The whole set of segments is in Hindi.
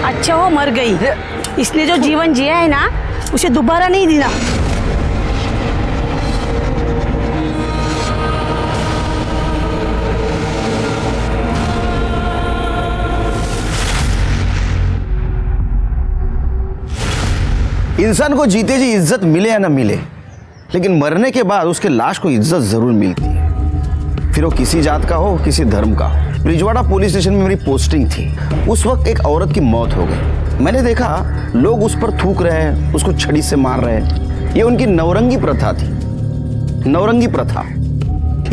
अच्छा हो मर गई, इसने जो जीवन जिया है ना उसे दोबारा नहीं देना। इंसान को जीते जी इज्जत मिले या ना मिले, लेकिन मरने के बाद उसके लाश को इज्जत जरूर मिलती है, फिर वो किसी जात का हो किसी धर्म का हो। ब्रिजवाड़ा पुलिस स्टेशन में मेरी पोस्टिंग थी। उस वक्त एक औरत की मौत हो गई। मैंने देखा लोग उस पर थूक रहे हैं, उसको छड़ी से मार रहे हैं। ये उनकी नवरंगी प्रथा थी। नवरंगी प्रथा,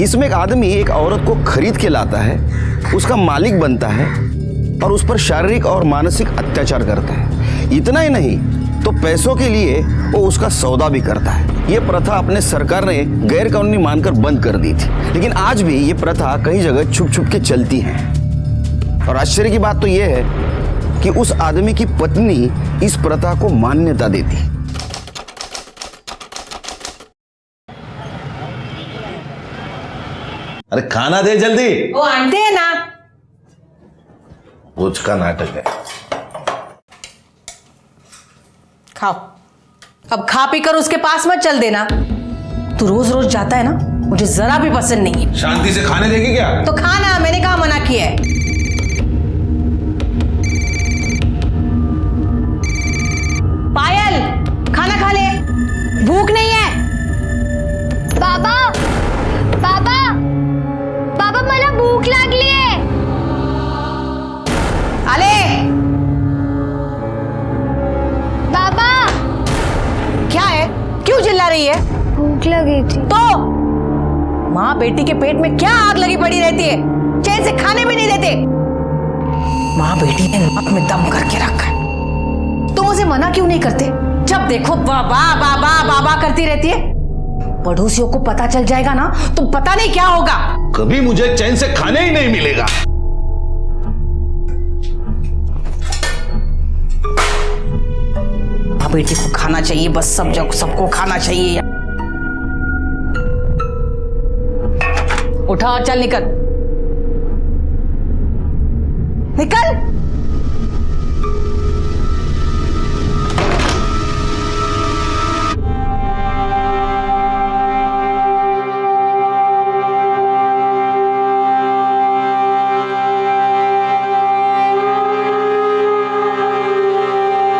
इसमें एक आदमी एक औरत को खरीद के लाता है, उसका मालिक बनता है और उस पर शारीरिक और मानसिक अत्याचार करता है। इतना ही नहीं तो पैसों के लिए वो उसका सौदा भी करता है। ये प्रथा अपने सरकार ने गैर कानूनी मानकर बंद कर दी थी, लेकिन आज भी ये प्रथा कई जगह छुप छुप के चलती है। और आश्चर्य की बात तो ये है कि उस आदमी की पत्नी इस प्रथा को मान्यता देती। अरे खाना दे जल्दी। वो आंटी है ना, उसका नाटक है। खाओ। अब खा पी कर उसके पास मत चल देना। तू रोज रोज जाता है ना, मुझे जरा भी पसंद नहीं है। शांति से खाने देगी क्या? तो खाना, मैंने कहा मना किया है। पायल, खाना खा ले, भूख नहीं है। बाबा बाबा बाबा मला भूख लागली आहे। आले। बाबा क्या है, क्यों चिल्ला रही है? भूख लगी थी। तो माँ बेटी के पेट में क्या आग लगी पड़ी रहती है, चैन से खाने भी नहीं देते। माँ बेटी ने नाक में दम करके रखा है। तुम उसे मना क्यों नहीं करते? जब देखो बाबा बाबा बाबा करती रहती है। पड़ोसियों को पता चल जाएगा ना तो पता नहीं क्या होगा। कभी मुझे चैन से खाने ही नहीं मिलेगा। माँ बेटी को खाना चाहिए, बस सब जगह सबको खाना चाहिए। उठा और चल, निकल निकल।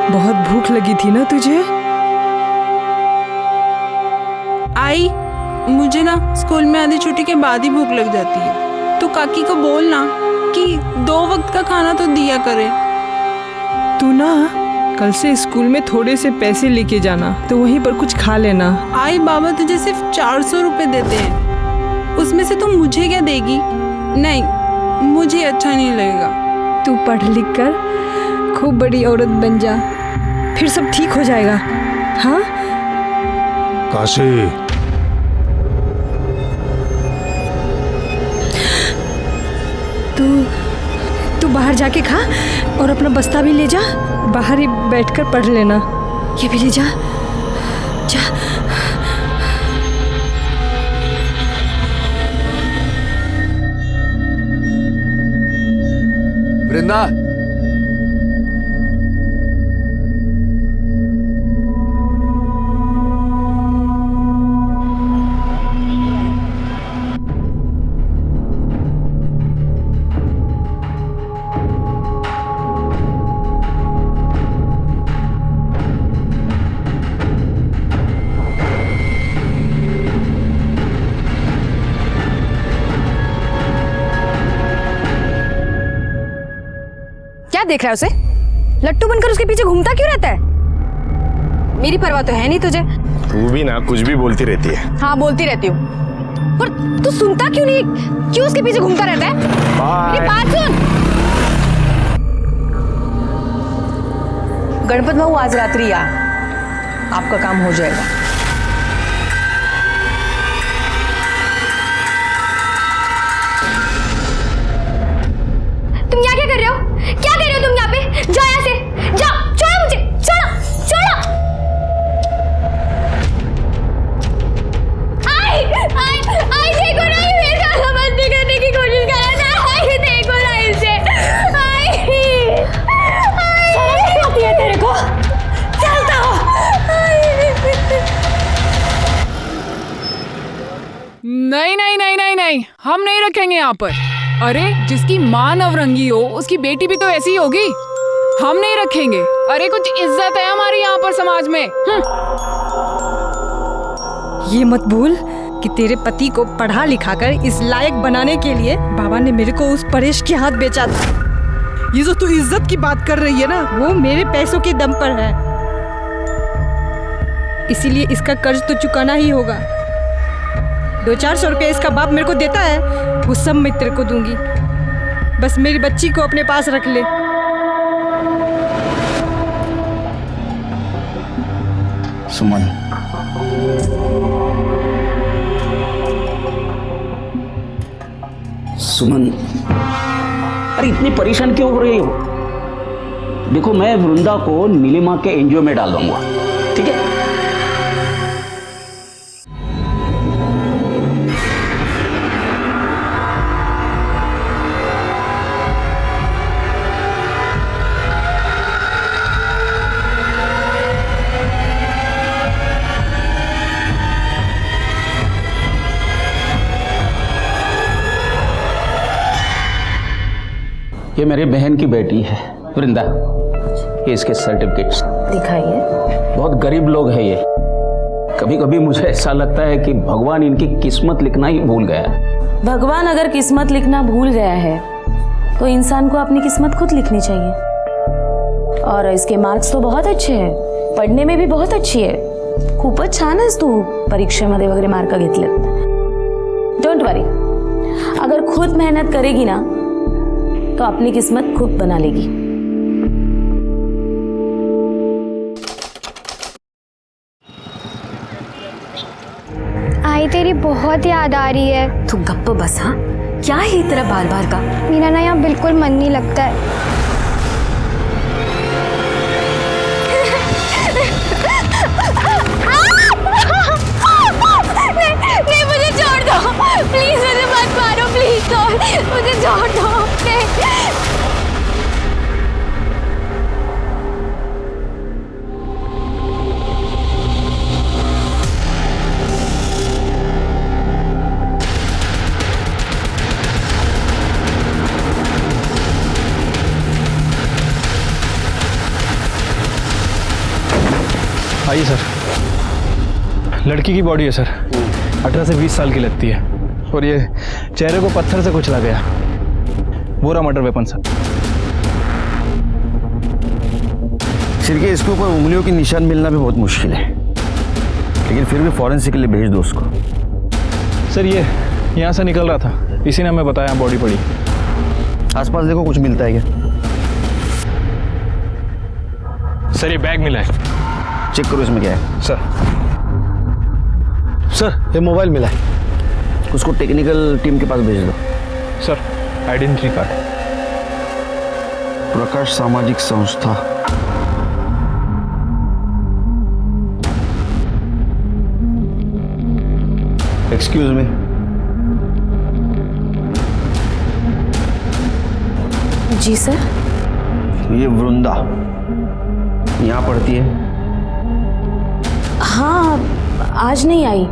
बहुत भूख लगी थी ना तुझे? आई, मुझे ना स्कूल में आधी छुट्टी के बाद ही भूख लग जाती है। तो काकी को बोलना कि 2 वक्त का खाना तो दिया करे। तू ना कल से स्कूल में थोड़े से पैसे लेके जाना, तो वहीं पर कुछ खा लेना। आई, बाबा तुझे सिर्फ 400 रुपए देते हैं, उसमें से तुम मुझे क्या देगी? नहीं, मुझे अच्छा नहीं लगेगा। तू पढ़ लिख कर खूब बड़ी औरत बन जा, फिर सब ठीक हो जाएगा। हाँ काशी, तू बाहर जाके खा और अपना बस्ता भी ले जा। बाहर ही बैठकर पढ़ लेना। ये भी ले जा, जा। वृंदा, क्या देख रहा है उसे? लट्टू बनकर उसके पीछे घूमता क्यों रहता है? मेरी परवाह तो है नहीं तुझे। तू भी ना कुछ भी बोलती रहती है। हाँ बोलती रहती हूँ, पर तू सुनता क्यों नहीं? क्यों उसके पीछे घूमता रहता है? मेरी बात सुन। गणपत बाबू आज रात्रि आ, आपका काम हो जाएगा। तुम यहाँ क्या कर रहे हो? क्या कर रहे हो तुम यहाँ पे? जाओ यहाँ से, जाओ, छोड़ो मुझे, छोड़ो, छोड़ो। आई, आई, आई देखो ना, ये मेरे साथ मस्ती करने की कोशिश कर रहा था। आई देखो ना इसे, आई, आई। नहीं, हम नहीं रखेंगे यहाँ पर। अरे जिसकी माँ नवरंगी हो उसकी बेटी भी तो ऐसी ही होगी। हम नहीं रखेंगे। अरे कुछ इज्जत है हमारी यहाँ पर समाज में। ये मत भूल कि तेरे पति को पढ़ा लिखाकर इस लायक बनाने के लिए बाबा ने मेरे को उस परेश के हाथ बेचा था। ये जो तू इज्जत की बात कर रही है ना, वो मेरे पैसों के दम पर है, इसीलिए इसका कर्ज तो चुकाना ही होगा। 200-400 रुपये इसका बाप मेरे को देता है, वो सब मैं तेरे को दूंगी। बस मेरी बच्ची को अपने पास रख ले। सुमन, सुमन, अरे इतनी परेशान क्यों हो रही हो? देखो मैं वृंदा को नीलिमा के एनजीओ में डाल दूंगा, ठीक है? ये मेरी बहन की बेटी है वृंदा, ये इसके सर्टिफिकेट्स दिखाइए। बहुत गरीब लोग हैं ये। कभी कभी मुझे ऐसा लगता है कि भगवान इनकी किस्मत लिखना ही भूल गया है। भगवान अगर किस्मत लिखना भूल गया है तो इंसान को अपनी किस्मत खुद लिखनी चाहिए। और इसके मार्क्स तो बहुत अच्छे हैं, पढ़ने में भी बहुत अच्छी है, खूपच छान आहेस तू परीक्षेमध्ये वगैरे मार्क घेतले। डोंट वरी, अगर खुद मेहनत करेगी ना तो अपनी किस्मत खुद बना लेगी। आई तेरी बहुत याद आ रही है। तू गप्प बस। हाँ, क्या है तेरा बार बार का? मेरा ना यहाँ बिल्कुल मन नहीं लगता है। नहीं, मुझे छोड़ दो प्लीज, मुझे मत मारो प्लीज, मुझे छोड़ दो। आइए सर, लड़की की बॉडी है सर, 18 से 20 साल की लगती है, और ये चेहरे को पत्थर से कुचला गया। बोरा मर्डर वेपन सर। सिर के इसके ऊपर उंगलियों के निशान मिलना भी बहुत मुश्किल है, लेकिन फिर भी फॉरेंसिक के लिए भेज दो उसको। सर ये यहाँ से निकल रहा था, इसी ने हमें बताया बॉडी पड़ी। आसपास देखो कुछ मिलता है क्या? सर ये बैग मिला है। चेक करो इसमें क्या है। सर ये मोबाइल मिला है, उसको टेक्निकल टीम के पास भेज दो। Sir identity card. प्रकाश सामाजिक संस्था। एक्सक्यूज मी, जी सर। ये वृंदा यहाँ पढ़ती है? हाँ, आज नहीं आई,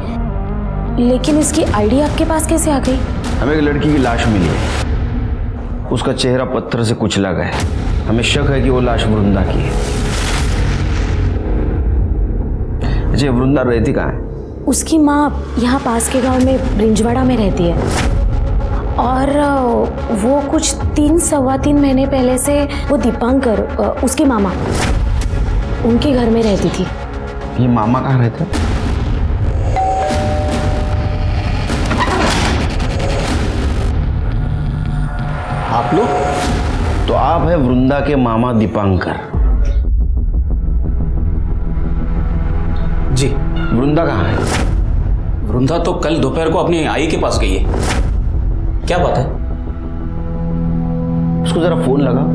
लेकिन इसकी आईडी आपके पास कैसे आ गई? हमें एक लड़की की लाश मिली है, उसका चेहरा पत्थर से कुचला गया है। हमें शक है कि वो लाश वृंदा की है। अच्छा, वृंदा रहती कहाँ है? उसकी माँ यहाँ पास के गांव में ब्रिंजवाड़ा में रहती है, और वो कुछ 3-3.25 महीने पहले से वो दीपांकर, उसके मामा, उनके घर में रहती थी। ये मामा कहाँ रहते हैं? आप लोग? तो आप है वृंदा के मामा दीपांकर? जी। वृंदा कहाँ है? वृंदा तो कल दोपहर को अपनी आई के पास गई है। क्या बात है? उसको जरा फोन लगा।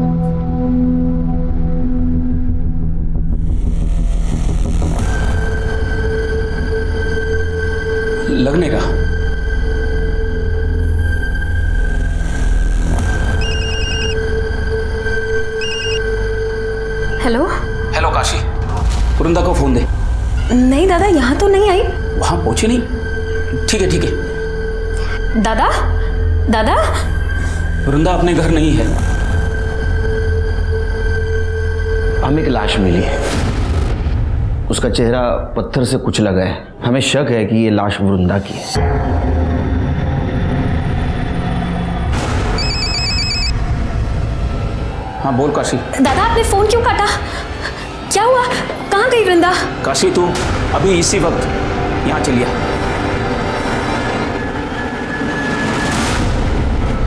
लगने का। हेलो। हेलो काशी, वृंदा को फोन दे। नहीं दादा, यहाँ तो नहीं आई। वहां पहुंची नहीं? ठीक है ठीक है। दादा दादा वृंदा अपने घर नहीं है। हमें एक लाश मिली है, उसका चेहरा पत्थर से कुचला गया है। हमें शक है कि ये लाश वृंदा की है। हाँ बोल काशी। दादा आपने फोन क्यों काटा? क्या हुआ? कहाँ गई वृंदा? काशी तू अभी इसी वक्त यहाँ चलिए।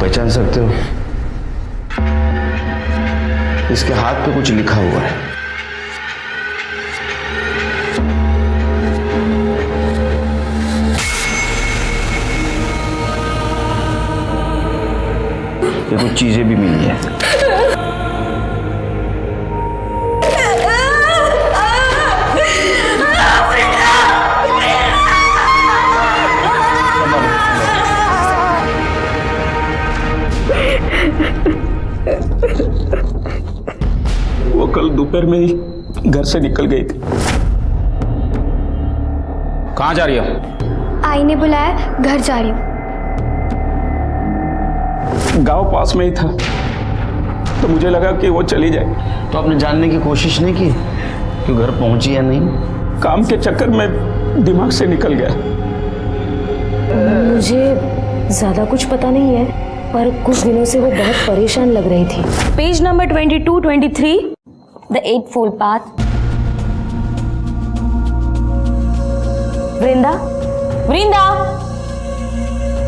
पहचान सकते हो? इसके हाथ पे कुछ लिखा हुआ है। ये कुछ चीजें भी मिली है। वो कल दोपहर में ही घर से निकल गई थी। कहाँ जा रही हो? आई ने बुलाया, घर जा रही हूँ। गांव पास में ही था तो मुझे लगा कि वो चली जाए। तो आपने जानने की कोशिश नहीं की कि घर पहुंची या नहीं? काम के चक्कर में दिमाग से निकल गया। मुझे ज्यादा कुछ पता नहीं है, पर कुछ दिनों से वो बहुत परेशान लग रही थी। Page number 22-23, the eightfold path. Vrinda, Vrinda,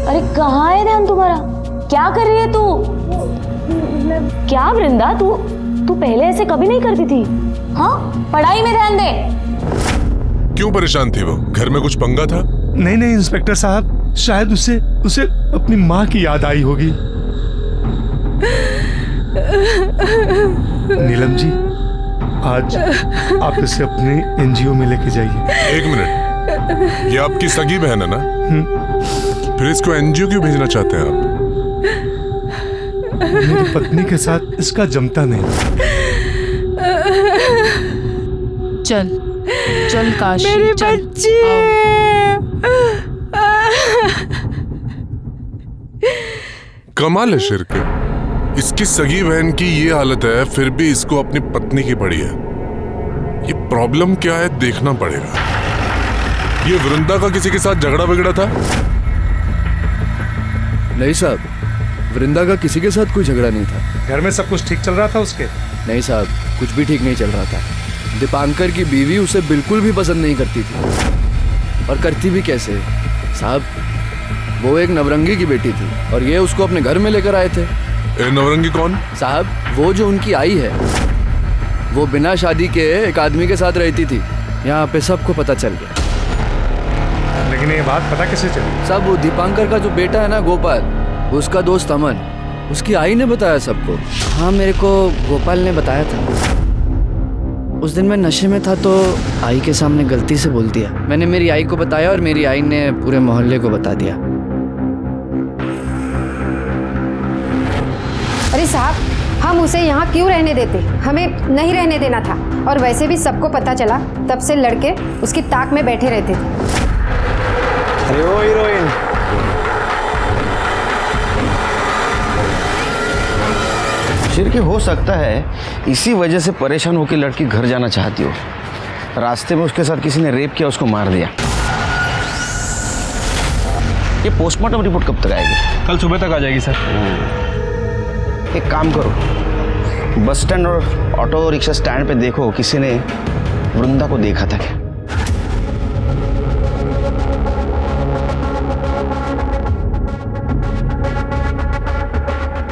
अरे कहाँ है ध्यान तुम्हारा? क्या कर रही है तू? क्या वृंदा, तू पहले ऐसे कभी नहीं करती थी। हाँ, पढ़ाई में ध्यान दे। क्यों परेशान थी वो? घर में कुछ पंगा था? नहीं नहीं इंस्पेक्टर साहब, शायद उसे अपनी माँ की याद आई होगी। नीलम जी, आज आप इसे अपने एनजीओ में लेके जाइए। एक मिनट, ये आपकी सगी बहन है ना? फिर इसको एनजीओ क्यों भेजना चाहते हैं आप? मेरी पत्नी के साथ इसका जमता नहीं। चल चल काशी, मेरी चल। बच्ची। कमाल है शिर के, इसकी सगी बहन की ये हालत है फिर भी इसको अपनी पत्नी की पड़ी है। ये प्रॉब्लम क्या है देखना पड़ेगा। ये वृंदा का किसी के साथ झगड़ा बिगड़ा था? नहीं साहब, वृंदा का किसी के साथ कोई झगड़ा नहीं था। घर में सब कुछ ठीक चल रहा था उसके? नहीं साहब, कुछ भी ठीक नहीं चल रहा था। दीपांकर की बीवी उसे बिल्कुल भी पसंद नहीं करती थी, और करती भी कैसे साहब। वो एक नवरंगी की बेटी थी और ये उसको अपने घर में लेकर आए थे। नवरंगी कौन? साहब, वो जो उनकी आई है, वो बिना शादी के एक आदमी के साथ रहती थी। यहाँ पे सबको पता चल गया। लेकिन ये बात पता कैसे चली? साहब, वो दीपांकर का जो बेटा है ना गोपाल, उसका दोस्त अमन, उसकी आई ने बताया सबको। हाँ, मेरे को गोपाल ने बताया था। उस दिन मैं नशे में था तो आई के सामने गलती से बोल दिया। मैंने मेरी आई को बताया और मेरी आई ने पूरे मोहल्ले को बता दिया। अरे साहब, हम उसे यहाँ क्यों रहने देते? हमें नहीं रहने देना था। और वैसे भी सबको पता चला, तब से लड़के उसकी ताक में बैठे रहते थे। अरे ओ हीरोइन, शिर के हो सकता है इसी वजह से परेशान होकर लड़की घर जाना चाहती हो। रास्ते में उसके साथ किसी ने रेप किया, उसको मार दिया। ये पोस्टमार्टम रिपोर्ट कब तक आएगी? कल सुबह तक आ जाएगी सर। एक काम करो, बस स्टैंड और ऑटो रिक्शा स्टैंड पे देखो किसी ने वृंदा को देखा था क्या।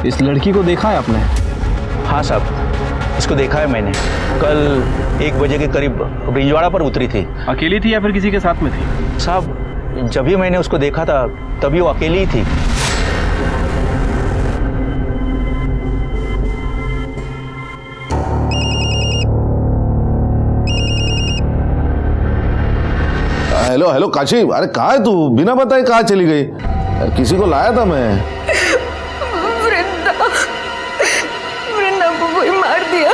इस लड़की को देखा है आपने? हाँ साहब, इसको देखा है मैंने। कल 1 बजे के करीब ब्रिंजवाड़ा पर उतरी थी। अकेली थी या फिर किसी के साथ में थी? साहब, जब भी मैंने उसको देखा था तभी वो अकेली ही थी। हेलो हेलो काशी, अरे कहाँ है तू? बिना बताए कहाँ चली गई? यार किसी को लाया था मैं। वृंदा को कोई मार दिया।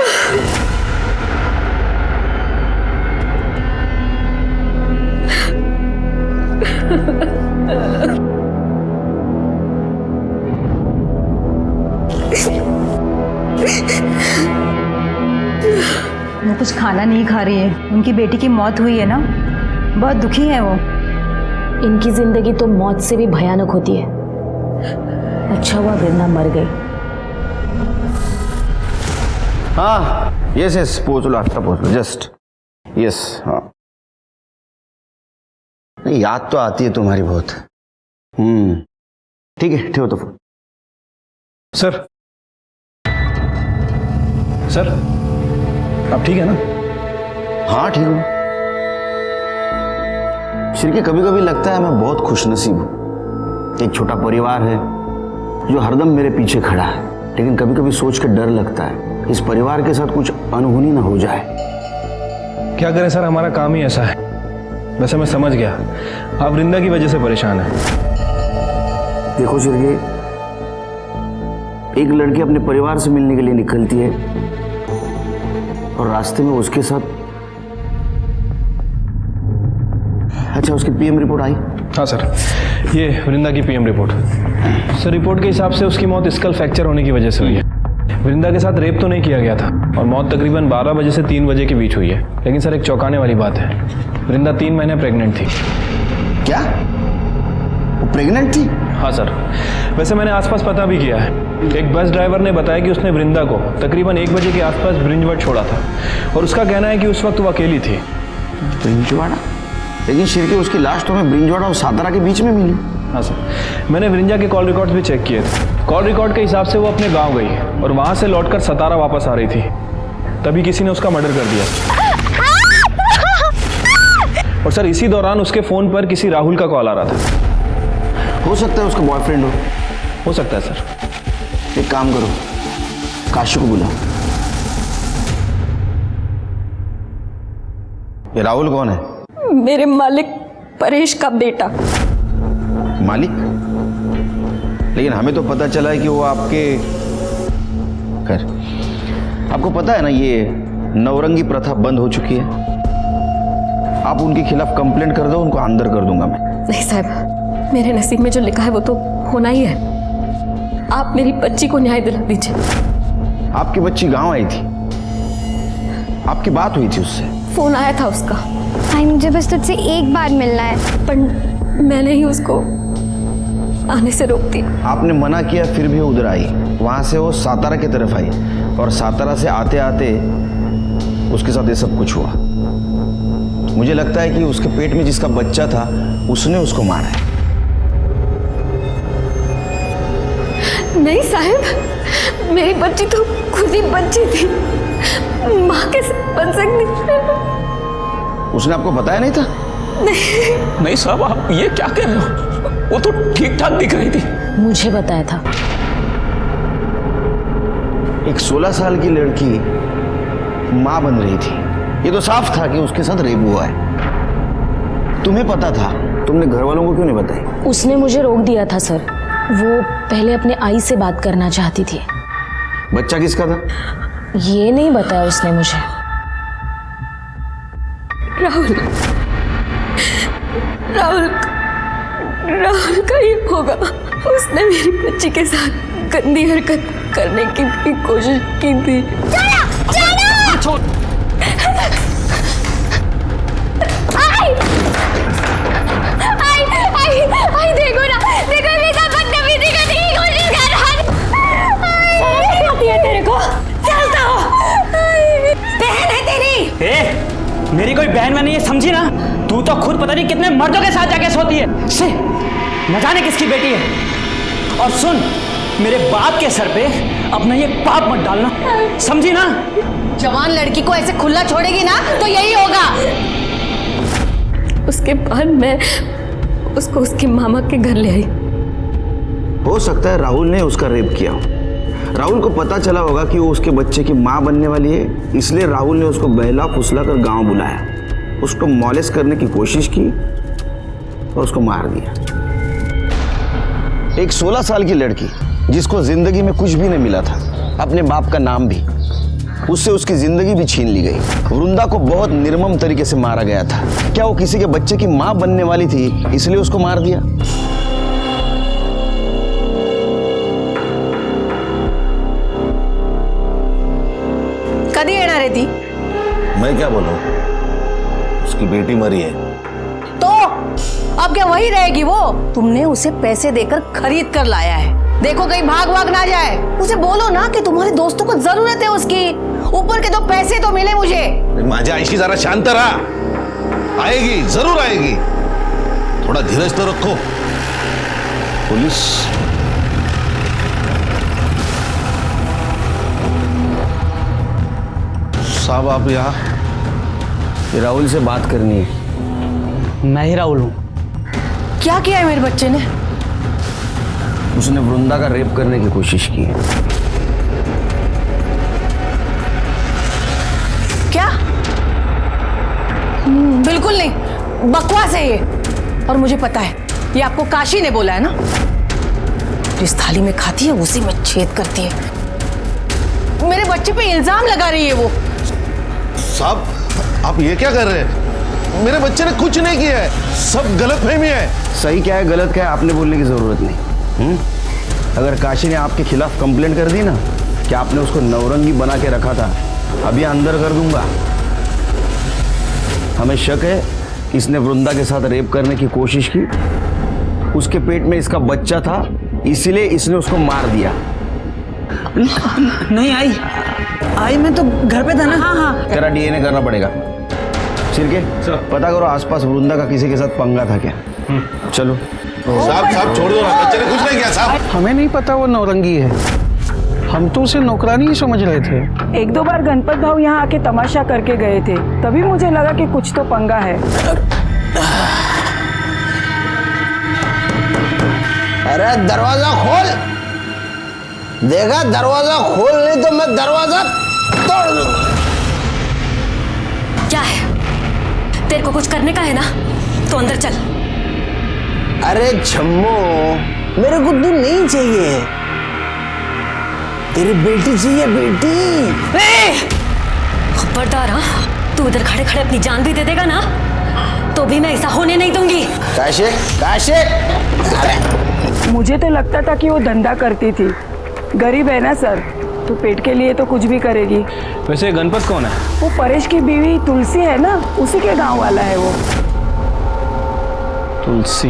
वो कुछ खाना नहीं खा रही है। उनकी बेटी की मौत हुई है ना, बहुत दुखी है वो। इनकी जिंदगी तो मौत से भी भयानक होती है। अच्छा हुआ वृंदा मर गई। हाँ यस यस, पहुँच लो, अच्छा पहुँच लो, जस्ट यस। हाँ नहीं, याद तो आती है तुम्हारी बहुत। ठीक है, ठेहो तो फोन। सर सर आप ठीक है ना? हाँ ठीक हूँ। श्री, कभी कभी लगता है मैं बहुत खुशनसीब हूँ। एक छोटा परिवार है जो हरदम मेरे पीछे खड़ा है, लेकिन कभी कभी सोच के डर लगता है इस परिवार के साथ कुछ अनहोनी ना हो जाए। क्या करें सर, हमारा काम ही ऐसा है। वैसे मैं समझ गया, आप वृंदा की वजह से परेशान हैं। देखो श्री, एक लड़की अपने परिवार से मिलने के लिए निकलती है और रास्ते में उसके साथ, अच्छा उसकी पीएम रिपोर्ट आई? हाँ सर, ये वृंदा की पीएम रिपोर्ट। सर रिपोर्ट के हिसाब से उसकी मौत स्कल फ्रैक्चर होने की वजह से हुई है। वृंदा के साथ रेप तो नहीं किया गया था और मौत तकरीबन 12 बजे से 3 बजे के बीच हुई है। लेकिन सर एक चौंकाने वाली बात है, वृंदा 3 महीने प्रेग्नेंट थी। क्या वो प्रेग्नेंट थी? हाँ सर, वैसे मैंने आसपास पता भी किया है। एक बस ड्राइवर ने बताया कि उसने वृंदा को तकरीबन 1 बजे के आसपास ब्रिंजवाड़ा छोड़ा था और उसका कहना है कि उस वक्त वो अकेली थी। ब्रिंजवाड़ा? लेकिन शिरके उसकी लाश तो हमें ब्रिंजवाड़ा और सातारा के बीच में मिली। हाँ सर, मैंने वृंदा के कॉल रिकॉर्ड्स भी चेक किए थे। कॉल रिकॉर्ड के हिसाब से वो अपने गांव गई और वहां से लौटकर सतारा वापस आ रही थी, तभी किसी ने उसका मर्डर कर दिया। और सर इसी दौरान उसके फोन पर किसी राहुल का कॉल आ रहा था। हो सकता है उसका बॉयफ्रेंड हो सकता है सर। एक काम करो, काशी को बुलाओ। ये राहुल कौन है? मेरे मालिक परेश का बेटा। मालिक? लेकिन हमें तो पता चला है कि वो आपके, खैर आपको पता है ना ये नवरंगी प्रथा बंद हो चुकी है। आप उनके खिलाफ कंप्लेंट कर दो, उनको अंदर कर दूंगा मैं। नहीं साहब, मेरे नसीब में जो लिखा है वो तो होना ही है। आप मेरी बच्ची को न्याय दिला दीजिए। आपकी बच्ची गांव आई थी, आपकी बात हुई थी उससे? फोन आया था उसका। आई मुझे बस तुझसे एक बार मिलना है। पर मैंने ही उसको आने से रोक दिया। आपने मना किया फिर भी उधर आई। वहां से वो सातारा की तरफ आई और सातारा से आते आते उसके साथ ये सब कुछ हुआ। मुझे लगता है कि उसके पेट में जिसका बच्चा था उसने उसको मारा है। नहीं साहब, मेरी बच्ची तो खुद ही बच्ची थी, माँ कैसे बन सकती? उसने आपको बताया नहीं था? नहीं साहब, आप ये क्या कह रहे हो? वो तो ठीक ठाक दिख रही थी। मुझे बताया था। एक 16 साल की लड़की मां बन रही थी, ये तो साफ था कि उसके साथ रेप हुआ है। तुम्हें पता था, तुमने घर वालों को क्यों नहीं बताई? उसने मुझे रोक दिया था सर। वो पहले अपने आई से बात करना चाहती थी। बच्चा किसका था? ये नहीं बताया उसने मुझे। राहुल का ही होगा। उसने मेरी बच्ची के साथ गंदी हरकत करने की भी कोशिश की थी। छोड़। आई देखो ना, देखो मेरा बदतमीजी करने की कोशिश कर रहा है। तेरे को चलता हो, बहन है तेरी। मेरी कोई बहन में नहीं है, समझी ना? तू तो खुद पता नहीं कितने मर्दों के साथ जाके सोती है। न जाने किसकी बेटी है। और सुन, मेरे बाप के सर पे अपना ये पाप मत डालना, समझी ना? जवान लड़की को ऐसे खुला छोड़ेगी ना तो यही होगा। उसके बाद मैं उसको उसके मामा के घर ले आई। हो सकता है राहुल ने उसका रेप किया हो। राहुल को पता चला होगा कि वो उसके बच्चे की मां बनने वाली है, इसलिए राहुल ने उसको बहला फुसला कर गांव बुलाया, उसको मॉलेस्ट करने की कोशिश की और उसको मार दिया। एक 16 साल की लड़की जिसको जिंदगी में कुछ भी नहीं मिला था, अपने बाप का नाम भी, उससे उसकी जिंदगी भी छीन ली गई। वृंदा को बहुत निर्मम तरीके से मारा गया था। क्या वो किसी के बच्चे की मां बनने वाली थी इसलिए उसको मार दिया? कधी येणार आहे ती? मैं क्या बोलूं, उसकी बेटी मरी है। तो अब क्या वही रहेगी वो? तुमने उसे पैसे देकर खरीद कर लाया है, देखो कहीं भाग भाग ना जाए। उसे बोलो ना कि तुम्हारे दोस्तों को जरूरत है उसकी, ऊपर के 2 पैसे तो मिले मुझे। माझी आईशी जरा शांत रहा, आएगी, जरूर आएगी, थोड़ा धीरज तो रखो। पुलिस साहब, आप यहाँ? राहुल से बात करनी है। मैं ही राहुल हूँ। क्या किया है मेरे बच्चे ने? उसने वृंदा का रेप करने की कोशिश की है। क्या? बिल्कुल नहीं, बकवास है ये। और मुझे पता है, ये आपको काशी ने बोला है ना। जिस थाली में खाती है उसी में छेद करती है। मेरे बच्चे पे इल्जाम लगा रही है वो। साहब, आप ये क्या कर रहे हैं? मेरे बच्चे ने कुछ नहीं किया है, सब गलतफहमी है। सही क्या है गलत क्या है आपने बोलने की जरूरत नहीं। अगर काशी ने आपके खिलाफ कंप्लेंट कर दी ना कि आपने उसको नवरंगी बना के रखा था, अभी अंदर कर दूंगा। हमें शक है कि इसने वृंदा के साथ रेप करने की कोशिश की, उसके पेट में इसका बच्चा था, इसीलिए इसने उसको मार दिया। नहीं आई मैं तो घर पे था ना। हाँ। तेरा डीएनए करना पड़ेगा। सिरके पता करो आसपास वृंदा का किसी के साथ पंगा था क्या। चलो साहब छोड़ दो ना, बच्चे ने कुछ नहीं किया साहब। हमें नहीं पता वो नौरंगी है, हम तो उसे नौकरानी ही समझ रहे थे। 1-2 बार गणपत भाव यहाँ आके तमाशा करके गए थे, तभी मुझे लगा कि कुछ तो पंगा है। अरे दरवाजा खोल, देखा दरवाजा खोल, नहीं तो मैं दरवाजा तोड़ दूंगा। क्या है, तेरे को कुछ करने का है ना, तो अंदर चल। अरे छम्मो, मेरे को तू नहीं चाहिए, तेरी बेटी चाहिए, बेटी। खबरदार, हाँ, तू इधर खड़े खड़े अपनी जान भी दे देगा ना, तो भी मैं ऐसा होने नहीं दूंगी। काशे, मुझे तो लगता था कि वो धंधा करती थी। गरीब है ना सर, तो पेट के लिए तो कुछ भी करेगी। वैसे गणपत कौन है? वो परेश की बीवी तुलसी है ना, उसी के गांव वाला है वो। तुलसी।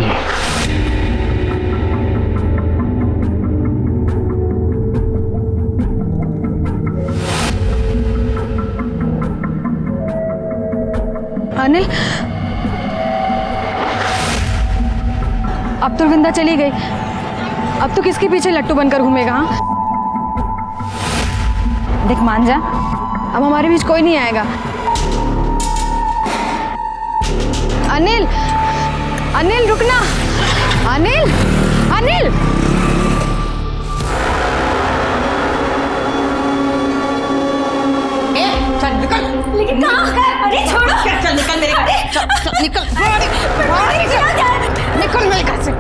अनिल, अब तो वृंदा चली गई, अब तो किसके पीछे लट्टू बनकर घूमेगा? हाँ, देख मान जा, अब हमारे बीच कोई नहीं आएगा। अनिल, अनिल रुकना, अनिल, अनिल। चल निकल। लेकिन कहाँ? अरे छोड़ो। चल निकल मेरे घर से, चल निकल, निकल मेरे घर से।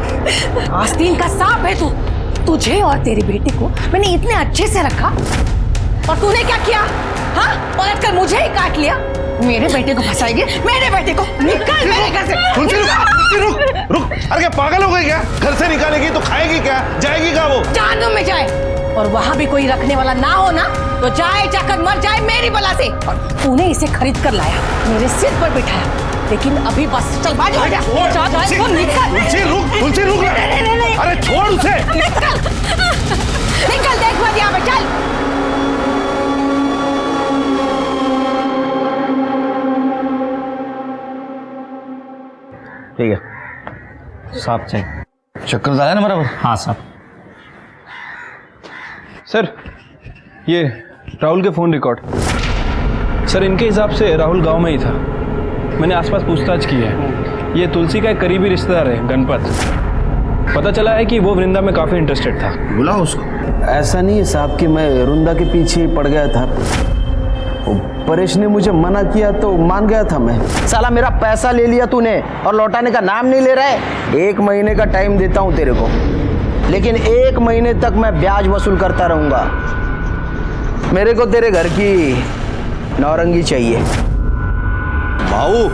आस्तीन का सांप है तू। तुझे और तेरी बेटी को मैंने इतने अच्छे से रखा, और तूने क्या किया? हाँ, पलट कर मुझे ही काट लिया। मेरे बेटे को फंसाएगी, मेरे बेटे को। निकल मेरे घर से। रुक, अरे क्या पागल हो गई क्या? घर से निकालेगी तो खाएगी क्या, जाएगी कहाँ वो? जहन्नुम में जाए, और वहां भी कोई रखने वाला ना हो ना, तो जाए जाकर मर जाए मेरी बला से। और तूने इसे खरीद कर लाया, मेरे सिर पर बिठाया, लेकिन अभी बस चल बाजू हट जा। तुलसी रुक। अरे छोड़ उसे। निकल देख मत यहाँ पे, चल। ठीक है साहब, चाहिए चक्कर आया ना बराबर। हाँ साहब। सर ये राहुल के फ़ोन रिकॉर्ड। सर इनके हिसाब से राहुल गांव में ही था, मैंने आसपास पूछताछ की है। ये तुलसी का एक करीबी रिश्तेदार है गणपत। पता चला है कि वो वृंदा में काफ़ी इंटरेस्टेड था। बुलाओ उसको। ऐसा नहीं है साहब कि मैं वृंदा के पीछे पड़ गया था, परेश ने मुझे मना किया तो मान गया था मैं। साला मेरा पैसा ले लिया तूने और लौटाने का नाम नहीं ले रहा है। 1 महीने का टाइम देता हूँ तेरे को, लेकिन 1 महीने तक मैं ब्याज वसूल करता रहूंगा। मेरे को तेरे घर की नौरंगी चाहिए। भाऊ,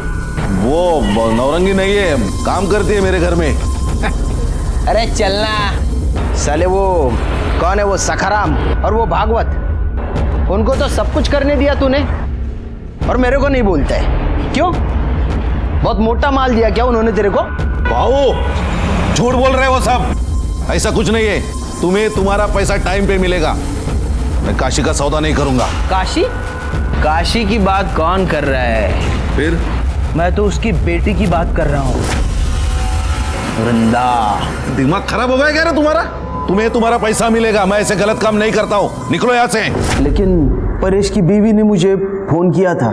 वो नौरंगी नहीं है, काम करती है मेरे घर में। अरे चलना साले, वो कौन है वो सखाराम और वो भागवत, उनको तो सब कुछ करने दिया तूने। और मेरे को नहीं बोलता है। क्यों? बहुत मोटा माल दिया क्या उन्होंने तेरे को? बाबू झूठ बोल रहे हो सब, ऐसा कुछ नहीं है। तुम्हें तुम्हारा पैसा टाइम पे मिलेगा। मैं काशी का सौदा नहीं करूंगा। काशी? काशी की बात कौन कर रहा है? फिर? मैं तो उसकी बेटी की बात कर रहा हूँ, वृंदा। दिमाग खराब हो गया क्या रे तुम्हारा? तुम्हें तुम्हारा पैसा मिलेगा। मैं ऐसे गलत काम नहीं करता हूँ, निकलो यहाँ से। लेकिन परेश की बीवी ने मुझे फोन किया था।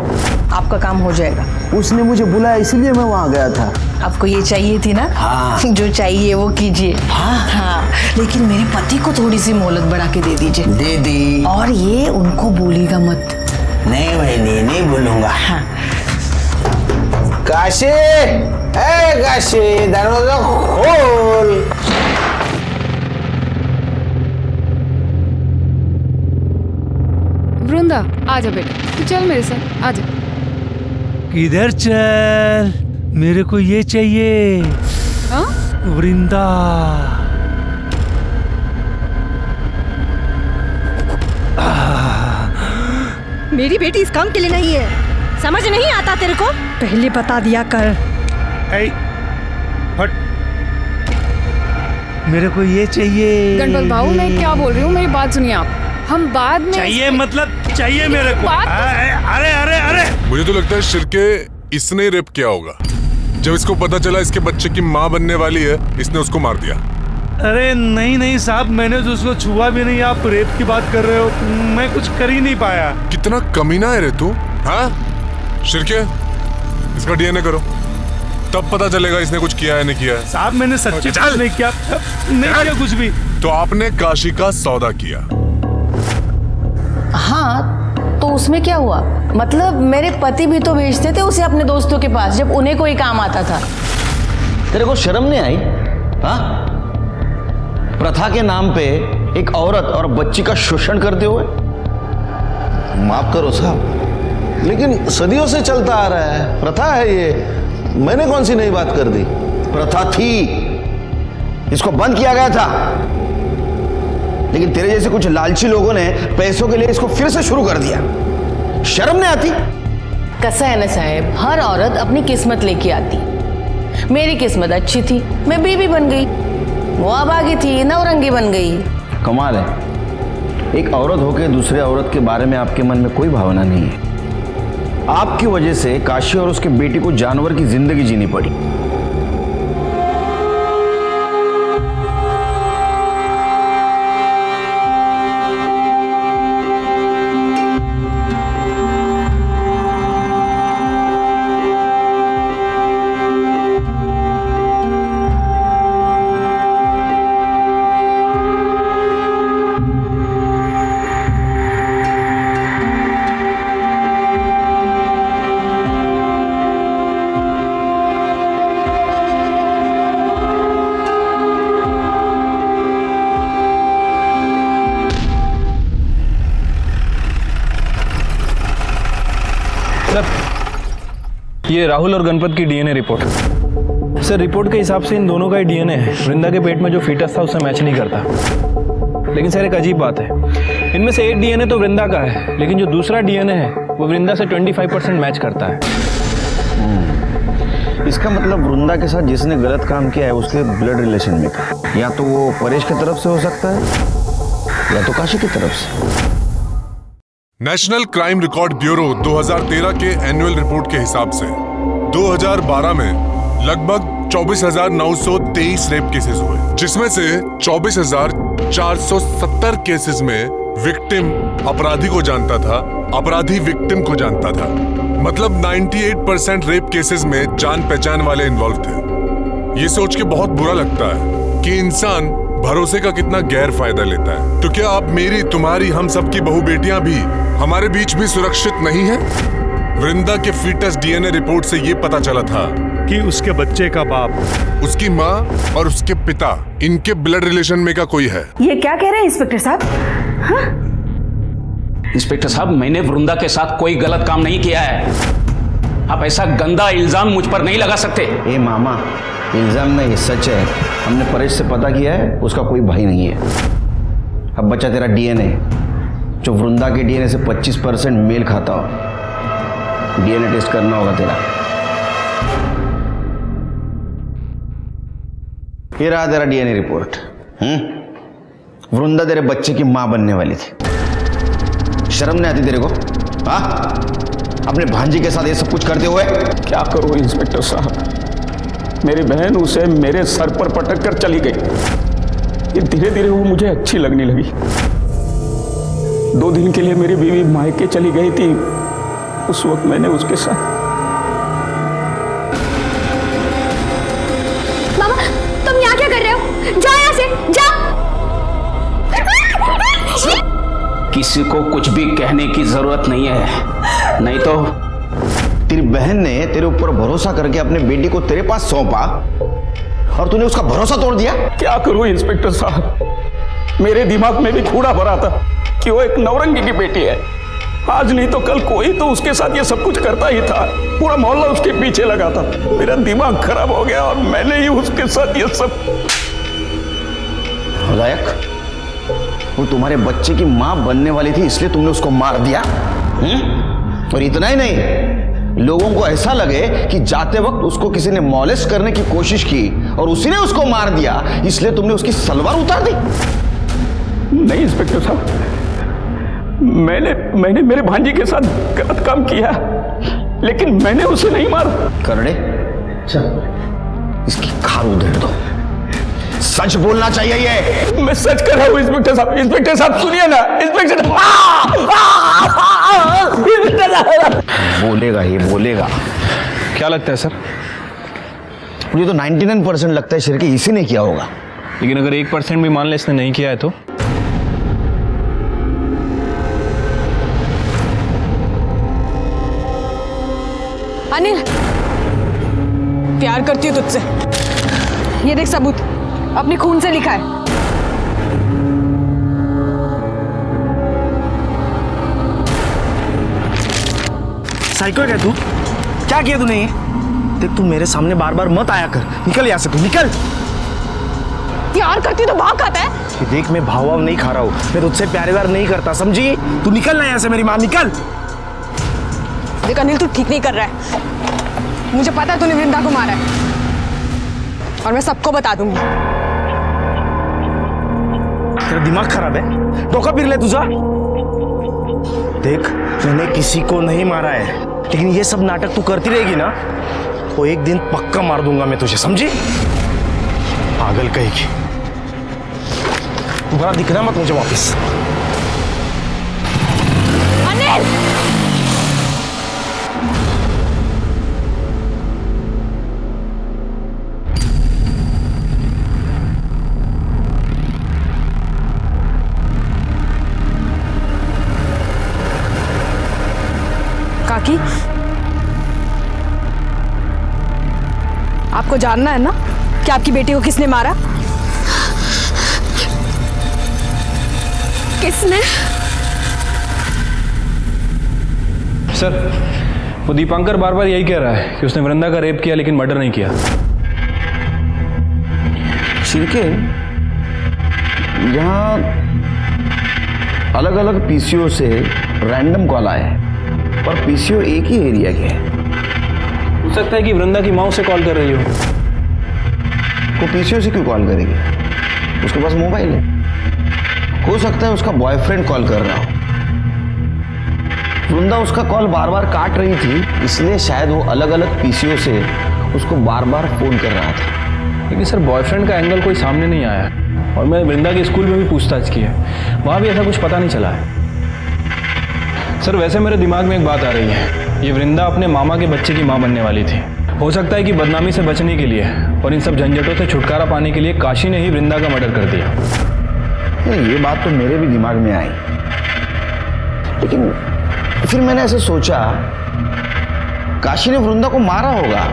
आपका काम हो जाएगा। उसने मुझे बुलाया इसलिए मैं वहां गया था। आपको ये चाहिए थी ना? हाँ। जो चाहिए वो कीजिए। हाँ। लेकिन मेरे पति को थोड़ी सी मोहलत बढ़ा के दे दीजिए। दे दी। और ये उनको बोलिएगा मत। नहीं बहनी, नहीं बोलूंगा। हाँ। काशी, ए काशी, दरवाजा खोल। वृंदा आ जा बेटा, तू चल मेरे साथ, आ जा। किधर चल? मेरे को ये चाहिए। हाँ? वृंदा। मेरी बेटी इस काम के लिए नहीं है, समझ नहीं आता तेरे को? पहले बता दिया कर। ऐ, हट। मेरे को ये चाहिए। गणपत बाबू, मैं क्या बोल रही हूँ, मेरी बात सुनिए आप। हम बाद में चाहिए मतलब चाहिए मेरे को। अरे अरे अरे, मुझे तो लगता है शिर्के इसने रेप किया होगा। जब इसको पता चला इसके बच्चे की माँ बनने वाली है, इसने उसको मार दिया। अरे नहीं नहीं साहब, मैंने तो उसको छुआ भी नहीं। आप रेप की बात कर रहे हो, मैं कुछ कर ही नहीं पाया। कितना कमीना है रे तू। हाँ शिर्के, इसका डीएनए करो, तब पता चलेगा इसने कुछ किया है नहीं किया है। साहब मैंने सच्ची कुछ नहीं किया, नहीं किया कुछ भी। तो आपने काशी का सौदा किया? हाँ, तो उसमें क्या हुआ? मतलब मेरे पति भी तो भेजते थे उसे अपने दोस्तों के पास जब उन्हें कोई काम आता था। तेरे को शर्म नहीं आई? हाँ? प्रथा के नाम पे एक औरत और बच्ची का शोषण करते हुए। माफ करो साहब, लेकिन सदियों से चलता आ रहा है, प्रथा है ये। मैंने कौन सी नई बात कर दी? प्रथा थी, इसको बंद किया गया था, लेकिन तेरे जैसे कुछ लालची लोगों ने पैसों के लिए इसको फिर से शुरू कर दिया। शर्म नहीं आती? कैसा है ना साहब, हर औरत अपनी किस्मत लेके आती। मेरी किस्मत अच्छी थी, मैं बीवी बन गई। वो अभागी थी, नौरंगी बन गई। कमाल है, एक औरत होकर दूसरे औरत के बारे में आपके मन में कोई भावना नहीं है। आपकी वजह से काशी और उसके बेटी को जानवर की जिंदगी जीनी पड़ी। ये राहुल और गणपत की डीएनए रिपोर्ट। सर रिपोर्ट के हिसाब से इन दोनों का ही डीएनए है। वृंदा के पेट में जो फीटस था उससे मैच नहीं करता। लेकिन सर एक अजीब बात है, इनमें से एक डीएनए तो वृंदा का है, लेकिन जो दूसरा डीएनए है वो वृंदा से 25% मैच करता है। इसका मतलब वृंदा के साथ जिसने गलत काम किया है उसके ब्लड रिलेशन में, या तो वो परेश की तरफ से हो सकता है या तो काशी की तरफ से। नेशनल क्राइम रिकॉर्ड ब्यूरो 2013 के एनुअल रिपोर्ट के हिसाब से 2012 में लगभग 24,923 रेप केसेस हुए, जिसमें से 24,470 केसेस में विक्टिम अपराधी को जानता था, अपराधी विक्टिम को जानता था। मतलब 98% रेप केसेस में जान पहचान वाले इन्वॉल्व थे। ये सोच के बहुत बुरा लगता है कि इंसान भरोसे का कितना गैर फायदा लेता है। तो क्या आप मेरी, तुम्हारी, हम सबकी बहू बेटियां भी हमारे बीच भी सुरक्षित नहीं है? वृंदा के फीटस डीएनए रिपोर्ट से ये पता चला था कि उसके बच्चे का बाप, उसकी माँ और उसके पिता, इनके ब्लड रिलेशन में का कोई है। ये क्या कह रहे हैं इंस्पेक्टर साहब? हाँ? इंस्पेक्टर साहब, मैंने वृंदा के साथ कोई गलत काम नहीं किया है। आप ऐसा गंदा इल्जाम मुझ पर नहीं लगा सकते। ए मामा, इल्जाम नहीं, सच है। हमने परेश से पता किया है, उसका कोई भाई नहीं है। अब बचा तेरा डीएनए, जो वृंदा के डीएनए से 25% मेल खाता हो। डीएनए टेस्ट करना होगा तेरा। ये रहा तेरा डीएनए रिपोर्ट। वृंदा तेरे बच्चे की मां बनने वाली थी। शर्म नहीं आती तेरे को? हाँ, अपने भांजी के साथ ये सब कुछ करते हुए? क्या करूं इंस्पेक्टर साहब, मेरी बहन उसे मेरे सर पर पटक कर चली गई। ये धीरे धीरे वो मुझे अच्छी लगने लगी। 2 दिन के लिए मेरी बीवी मायके चली गई थी। उस वक्त मैंने उसके साथ। मामा, तुम यहाँ क्या कर रहे हो? जाओ यहाँ से, जाओ। किसी को कुछ भी कहने की जरूरत नहीं है, नहीं तो तेरी बहन ने तेरे ऊपर भरोसा करके अपने बेटी को तेरे पास सौंपा और तूने उसका भरोसा तोड़ दिया। क्या करूं इंस्पेक्टर साहब, मेरे दिमाग में भी कूड़ा भरा था कि वो एक नौरंगी की बेटी है। आज नहीं तो कल कोई तो उसके साथ ये सब कुछ करता ही था। पूरा मोहल्ला उसके पीछे लगा था। मेरा दिमाग खराब हो गया और मैंने ही उसके साथ ये सब। विधायक, वो तुम्हारे बच्चे की मां बनने वाली थी, इसलिए तुमने उसको मार दिया। और इतना ही नहीं, लोगों को ऐसा लगे कि जाते वक्त उसको किसी ने मॉलेस्ट करने की कोशिश की और उसी ने उसको मार दिया, इसलिए तुमने उसकी सलवार उतार दी। नहीं इंस्पेक्टर साहब, मैंने मेरे भांजी के साथ गलत काम किया, लेकिन मैंने उसे नहीं मारा। करड़े, इसकी खाल उधेड़ दो। सच बोलना चाहिए ये। मैं सच कर रहा हूँ इंस्पेक्टर साहब। इंस्पेक्टर साहब सुनिए ना, इंस्पेक्टर बोलेगा, ये बोलेगा। क्या लगता है सर? मुझे तो 99% लगता है शिरके इसी ने किया होगा। लेकिन अगर 1% भी मान ले इसने नहीं किया है तो? अनिल, प्यार करती हूँ तुझसे। ये देख सबूत, अपने खून से लिखा है। साइको है तू? क्या किया तूने ये? देख, तू मेरे सामने बार बार मत आया कर। निकल यहाँ से, तू निकल। प्यार करती तो भाव खाता है। ये देख, मैं भाव नहीं खा रहा हूँ। मैं तुझसे प्यार व्यार नहीं करता, समझी? तू निकल ना यहाँ से, मेरी माँ, निकल। देख अनिल, तू ठीक नहीं कर रहा है। मुझे पता है तूने वृंदा को मारा है और मैं सबको बता दूंगी। तेरा दिमाग खराब है? धोखा फिर ले तुझा। देख, मैंने किसी को नहीं मारा है, लेकिन ये सब नाटक तू करती रहेगी ना, तो एक दिन पक्का मार दूंगा मैं तुझे, समझी? पागल कहेगी। दोबारा दिखना मत मुझे वापस। अनिल! काकी, आपको जानना है ना कि आपकी बेटी को किसने मारा? किसने? सर, वो दीपांकर बार बार यही कह रहा है कि उसने वृंदा का रेप किया लेकिन मर्डर नहीं किया। शिरके, यहाँ अलग अलग पीसीओ से रैंडम कॉल आए हैं, पर पीसीओ एक ही एरिया के है। हो सकता है कि वृंदा की माँ उसे कॉल कर रही हो। वो पीसीओ से क्यों कॉल करेगी? उसके पास मोबाइल है। हो सकता है उसका बॉयफ्रेंड कॉल कर रहा हो। वृंदा उसका कॉल बार बार काट रही थी, इसलिए शायद वो अलग अलग पीसीओ से उसको बार बार फोन कर रहा था। लेकिन सर, बॉयफ्रेंड का एंगल कोई सामने नहीं आया और मैंने वृंदा के स्कूल में भी पूछताछ की है, वहाँ भी ऐसा कुछ पता नहीं चला है। सर, वैसे मेरे दिमाग में एक बात आ रही है, ये वृंदा अपने मामा के बच्चे की माँ बनने वाली थी। हो सकता है कि बदनामी से बचने के लिए और इन सब झंझटों से छुटकारा पाने के लिए काशी ने ही वृंदा का मर्डर कर दिया। ये बात तो मेरे भी दिमाग में आई, लेकिन फिर मैंने ऐसे सोचा, काशी ने वृंदा को मारा होगा,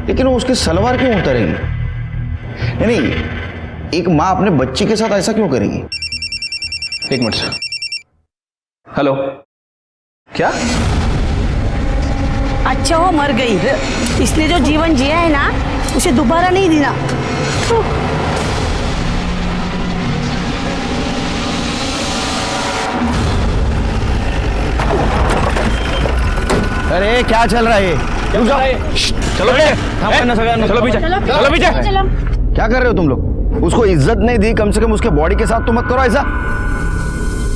लेकिन वो उसकी सलवार क्यों उतारेगी? नहीं, एक माँ अपने बच्चे के साथ ऐसा क्यों करेगी? एक मिनट सर। हेलो, क्या? अच्छा, वो मर गई, इसने जो जीवन जिया है ना, उसे दोबारा नहीं देना। अरे क्या चल रहा है ये? क्या चल रहा है? चलो पीछे, चलो पीछे, चलो पीछे। क्या कर रहे हो तुम लोग? उसको इज्जत नहीं दी, कम से कम उसके बॉडी के साथ तो मत करो ऐसा।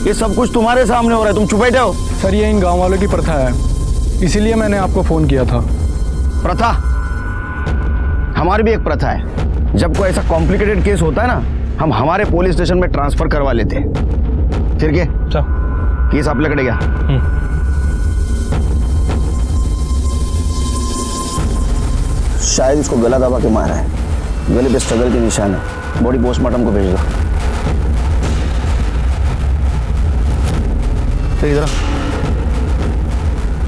ये सब कुछ तुम्हारे सामने हो रहा है, तुम चुप बैठे हो। सर ये इन गांव वालों की प्रथा है, इसीलिए मैंने आपको फोन किया था। प्रथा? हमारी भी एक प्रथा है, जब कोई ऐसा कॉम्प्लिकेटेड केस होता है ना, हम हमारे पुलिस स्टेशन में ट्रांसफर करवा लेते हैं। फिर क्या केस आप लकड़े गया? शायद इसको गला दबा के मारा है, गले पे स्ट्रगल के निशान है। बॉडी पोस्टमार्टम को भेज दो। तो इधर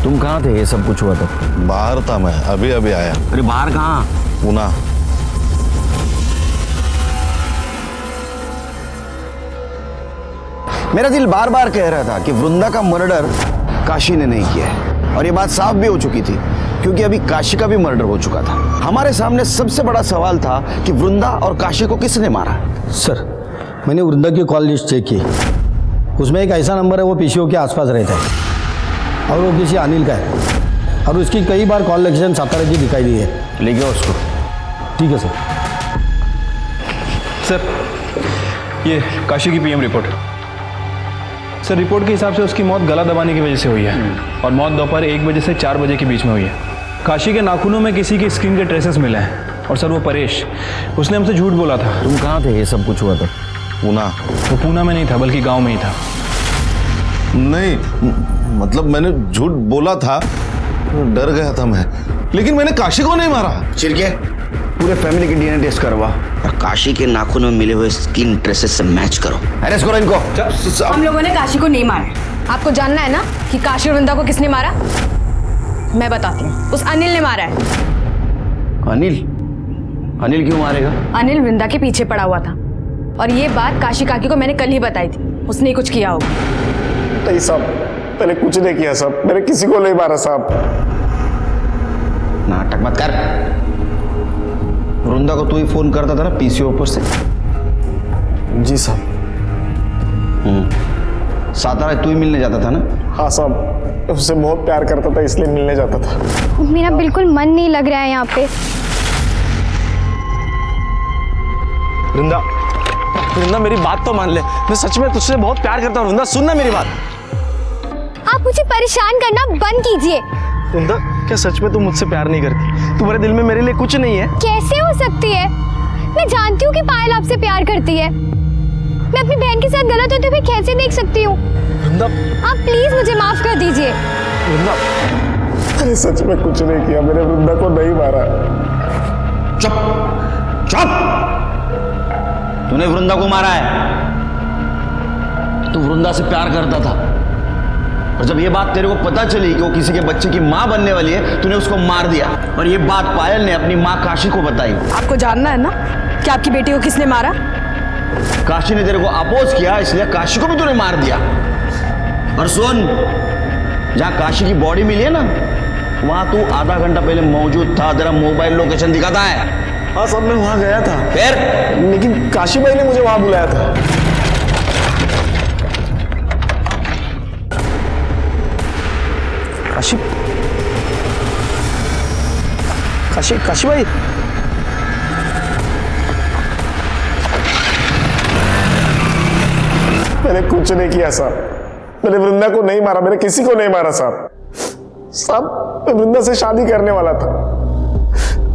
तुम कहाँ थे ये सब कुछ हुआ तो? बाहर था मैं, अभी अभी आया। अरे बाहर कहाँ? पूना। मेरा दिल बार बार कह रहा था कि वृंदा का मर्डर काशी ने नहीं किया है, और ये बात साफ भी हो चुकी थी क्योंकि अभी काशी का भी मर्डर हो चुका था। हमारे सामने सबसे बड़ा सवाल था कि वृंदा और काशी को किसने मारा। सर मैंने वृंदा की कॉल लिस्ट चेक की, उसमें एक ऐसा नंबर है वो पीसीओ के आसपास रहता है और वो किसी अनिल का है, और उसकी कई बार कॉल लोकेशन सातारा की दिखाई दी है। ले गया उसको? ठीक है सर। सर ये काशी की पीएम रिपोर्ट। सर रिपोर्ट के हिसाब से उसकी मौत गला दबाने की वजह से हुई है, और मौत दोपहर 1 बजे से 4 बजे के बीच में हुई है। काशी के नाखूनों में किसी के स्किन के ट्रेसेस मिले हैं, और सर वो परेश, उसने हमसे झूठ बोला था। तुम कहाँ थे ये सब कुछ हुआ था? पूना। वो पूना में नहीं था, बल्कि गांव में ही था। नहीं मतलब मैंने झूठ बोला था, डर गया था मैं, लेकिन मैंने काशी को नहीं मारा। चिरके पूरे फैमिली की डीएनए टेस्ट करवा और काशी के नाखूनों में मिले हुए स्किन ट्रेसेस से मैच करो। अरेस्ट करो इनको। हम लोगों ने काशी को नहीं मारा। आपको जानना है ना कि काशी और वृंदा को किसने मारा? मैं बताती हूँ। उस अनिल ने मारा है। अनिल? अनिल क्यों मारेगा? अनिल वृंदा के पीछे पड़ा हुआ था, और ये बात काशी काकी को मैंने कल ही बताई थी। उसने ही कुछ किया होगा। नहीं साहब, मैंने कुछ नहीं किया साहब, मैंने किसी को नहीं मारा साहब। नाटक मत कर। वृंदा को तू ही फोन करता था ना पीसीओ ऊपर से? जी साहब। सातारा तू ही मिलने जाता था ना? हाँ साहब, उससे बहुत प्यार करता था इसलिए मिलने जाता था। मेरा बिल्कुल मन नहीं लग रहा है यहाँ पे। वृंदा, वृंदा मेरी बात तो मान ले, मैं सच में तुझसे बहुत प्यार करता हूँ। वृंदा सुन ना मेरी बात। आप मुझे परेशान करना बंद कीजिए। वृंदा क्या सच में तुम मुझसे प्यार नहीं करती? तुम्हारे दिल में मेरे लिए कुछ नहीं है? कैसे हो सकती है? मैं जानती हूँ कि पायल आपसे प्यार करती है। मैं अपनी बहन के साथ गलत होते हुए कैसे देख सकती हूँ? वृंदा आप प्लीज मुझे माफ कर दीजिए। वृंदा, मैंने सच में कुछ नहीं किया, मैंने वृंदा को नहीं मारा। चुप चुप। तूने वृंदा को मारा है? तू वृंदा से प्यार करता था, और जब ये बात तेरे को पता चली कि वो किसी के बच्चे की माँ बनने वाली है, तूने उसको मार दिया। और ये बात पायल ने अपनी माँ काशी को बताई। आपको जानना है ना कि आपकी बेटी को किसने मारा? काशी ने तेरे को अपोज किया, इसलिए काशी को भी तूने मार दिया। और सुन, जहाँ काशी की बॉडी मिली है ना, वहां तू आधा घंटा पहले मौजूद था। तेरा मोबाइल लोकेशन दिखाता है। हाँ साहब, मैं वहां गया था। फिर? लेकिन काशी भाई ने मुझे वहां बुलाया था। काशी काशी काशी भाई, मैंने कुछ नहीं किया साहब। मैंने वृंदा को नहीं मारा, मैंने किसी को नहीं मारा साहब। साहब मैं वृंदा से शादी करने वाला था,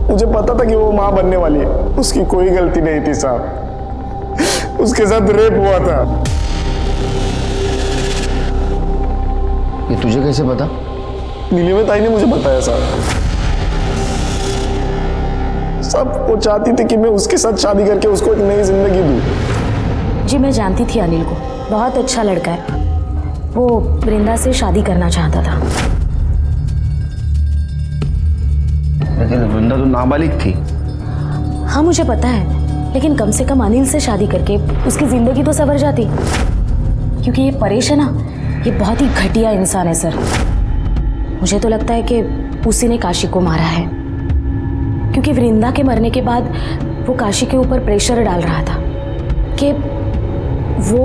मुझे पता था कि वो मां बनने वाली है। उसकी कोई गलती नहीं थी साहब, उसके साथ रेप हुआ था। ये तुझे कैसे पता? नीलिमा ताई ने मुझे बताया साहब। साहब वो चाहती थी कि मैं उसके साथ शादी करके उसको एक नई जिंदगी दूं। जी मैं जानती थी अनिल को, बहुत अच्छा लड़का है। वो वृंदा से शादी करना चाहता था। लेकिन वृंदा तो नाबालिग थी। हाँ मुझे पता है, लेकिन कम से कम अनिल से शादी करके उसकी जिंदगी तो संवर जाती। क्योंकि ये परेश है ना, ये बहुत ही घटिया इंसान है सर। मुझे तो लगता है कि उसी ने काशी को मारा है, क्योंकि वृंदा के मरने के बाद वो काशी के ऊपर प्रेशर डाल रहा था कि वो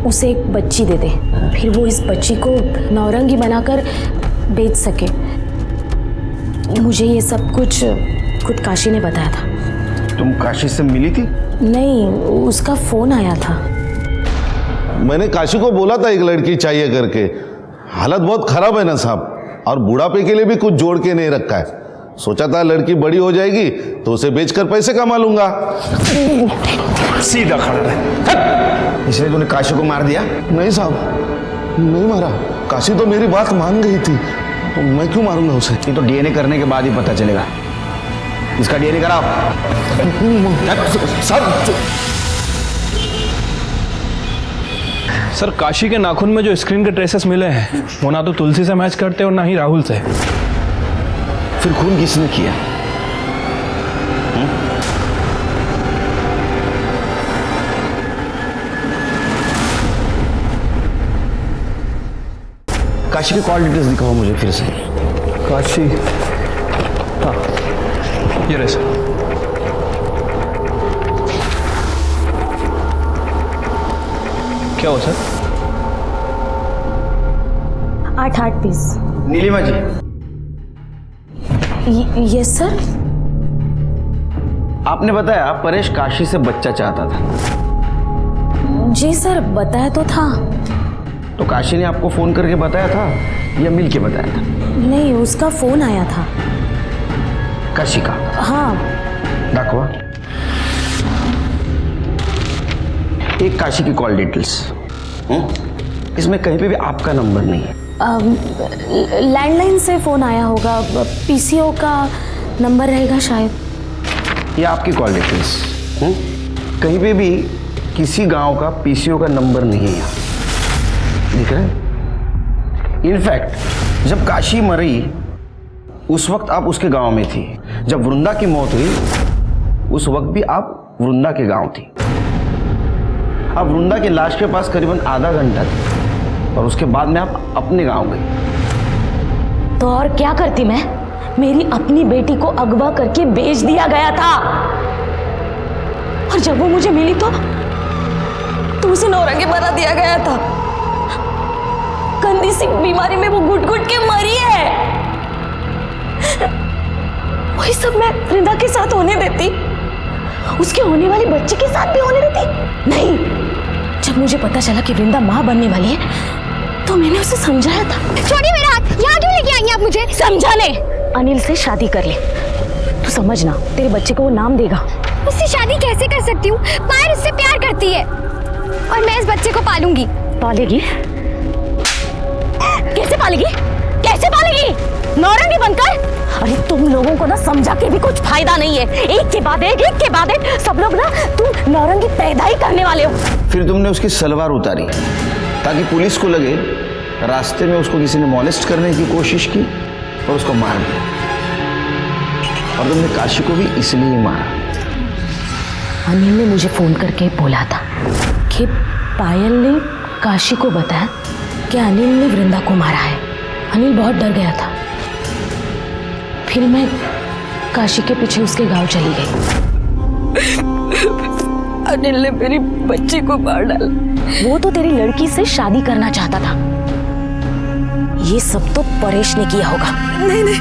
उसे एक बच्ची दे दे, फिर वो इस बच्ची को नौरंगी बनाकर बेच सके। मुझे ये सब कुछ खुद काशी ने बताया था। तुम काशी से मिली थी? नहीं, उसका फोन आया था। मैंने काशी को बोला था एक लड़की चाहिए करके। हालत बहुत खराब है ना साहब, और बुढ़ापे के लिए भी कुछ जोड़ के नहीं रखा है। सोचा था लड़की बड़ी हो जाएगी तो उसे बेचकर पैसे कमा लूंगा। सीधा खड़ा रहे। इसलिए तूने काशी को मार दिया? नहीं साहब, नहीं मारा। काशी तो मेरी बात मान गई थी, तो मैं क्यों मारूंगा उसे? ये तो डीएनए करने के बाद ही पता चलेगा। इसका डीएनए कराओ। सर, काशी के नाखून में जो स्क्रीन के ट्रेसेस मिले हैं वो ना तो तुलसी से मैच करते और ना ही राहुल से। फिर खून किसने किया? काशी की कॉल डिटेल्स दिखाओ मुझे फिर से। काशी, हाँ ये रहे सर। क्या हुआ sir? 8 piece. Neelima ji. Yes sir. आपने बताया परेश काशी से बच्चा चाहता था। जी सर, बताया तो था। तो काशी ने आपको फोन करके बताया था या मिल के बताया था? नहीं, उसका फोन आया था। काशी का? हाँ। दाखवा। एक काशी की कॉल डिटेल्स। इसमें कहीं पे भी आपका नंबर नहीं है। लैंडलाइन से फोन आया होगा, पीसीओ का नंबर रहेगा शायद। ये आपकी कॉल डिटेल्स। कहीं पे भी किसी गांव का पीसीओ का नंबर नहीं है यहाँ, दिख रहा है? इनफैक्ट जब काशी मरी उस वक्त आप उसके गांव में थी। जब वृंदा की मौत हुई उस वक्त भी आप वृंदा के गांव थी। आप वृंदा की लाश के पास करीबन आधा घंटा थे और उसके बाद में आप अपने गांव गई। तो और क्या करती मैं? मेरी अपनी बेटी को अगवा करके बेच दिया गया था, और जब वो मुझे मिली तो उसे नौरंगी बना दिया गया था। गंदी सी बीमारी में वो घुट घुट के मरी है। वही सब मैं वृंदा के साथ होने देती, उसके होने वाले बच्चे के साथ भी होने देती? नहीं। जब मुझे पता चला कि वृंदा मां बनने वाली है तो मैंने उसे समझाया था। छोड़िए मेरा हाथ। यहाँ क्यों लेके आई हैं आप मुझे? समझाने। अनिल से शादी कर ले। तू समझना, तेरे बच्चे को वो नाम देगा। उससे शादी कैसे कर सकती हूँ? पायल उससे प्यार करती है और मैं इस बच्चे को पालूंगी। पालेगी? कैसे पालेगी? कैसे पालेगी? नौरंगी बनकर? अरे तुम लोगों को ना समझा के भी कुछ फायदा नहीं है। एक के बाद एक सब लोग ना तुम नौरंगी पैदा ही करने वाले हो। फिर तुमने उसकी सलवार उतारी ताकि पुलिस को लगे रास्ते में उसको किसी ने मॉलेस्ट करने की कोशिश की और उसको मार दिया। और तुमने काशी को भी इसलिए ही मारा। अनिल ने मुझे फोन करके बोला था कि पायल ने काशी को बताया कि अनिल ने वृंदा को मारा है। अनिल बहुत डर गया था। फिर मैं काशी के पीछे उसके गांव चली गई। अनिल ने मेरी बच्ची को मार डाला। वो तो तेरी लड़की से शादी करना चाहता था। ये सब तो परेश ने किया होगा। नहीं,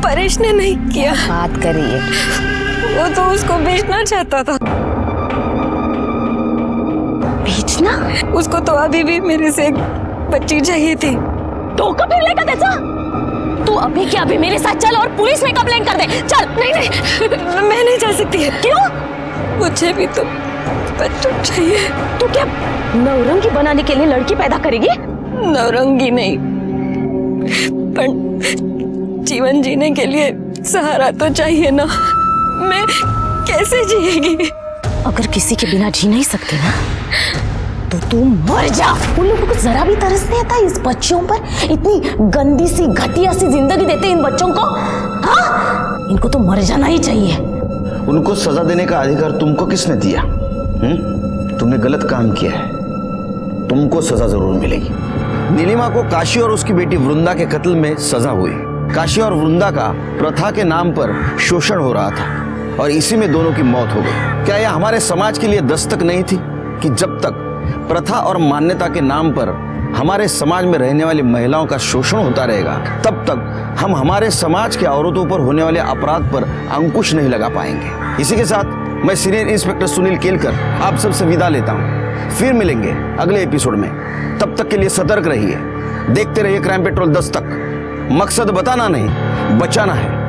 परेश ने नहीं किया। बात करिए। वो तो उसको बेचना चाहता था। बेचना? उसको तो अभी भी मेरे से एक बच्ची चाहिए थी। तो कब लेगा कैसा? तू अभी क्या अभी मेरे साथ चल और पुलिस में कंप्लेंट कर दे। चल। नहीं, मैं नहीं जा सकती। क्यों? मुझे भी तो बच्चा चाहिए। तू क्या नौरंगी बनाने के लिए लड़की पैदा करेगी? नौरंगी नहीं, पर जीवन जीने के लिए सहारा तो चाहिए ना। मैं कैसे जिएगी? अगर किसी के बिना जी नहीं सकती ना तो तू मर जा। उन लोगों को जरा भी तरस नहीं आता इस बच्चों पर? इतनी गंदी सी घटिया सी जिंदगी देते इन बच्चों को। हाँ, इनको तो मर जाना ही चाहिए। उनको सजा देने का अधिकार तुमको किसने दिया? तुमने गलत काम किया है, तुमको सजा जरूर मिलेगी। नीलिमा को काशी और उसकी बेटी वृंदा के कत्ल में सजा हुई। काशी और वृंदा का प्रथा के नाम पर शोषण हो रहा था और इसी में दोनों की मौत हो गई। क्या यह हमारे समाज के लिए दस्तक नहीं थी कि जब तक प्रथा और मान्यता के नाम पर हमारे समाज में रहने वाली महिलाओं का शोषण होता रहेगा, तब तक हम हमारे समाज के औरतों पर होने वाले अपराध पर अंकुश नहीं लगा पाएंगे। इसी के साथ मैं सीनियर इंस्पेक्टर सुनील केलकर आप सबसे विदा लेता हूँ। फिर मिलेंगे अगले एपिसोड में। तब तक के लिए सतर्क रहिए, देखते रहिए क्राइम पेट्रोल 10 तक। मकसद बताना नहीं, बचाना है।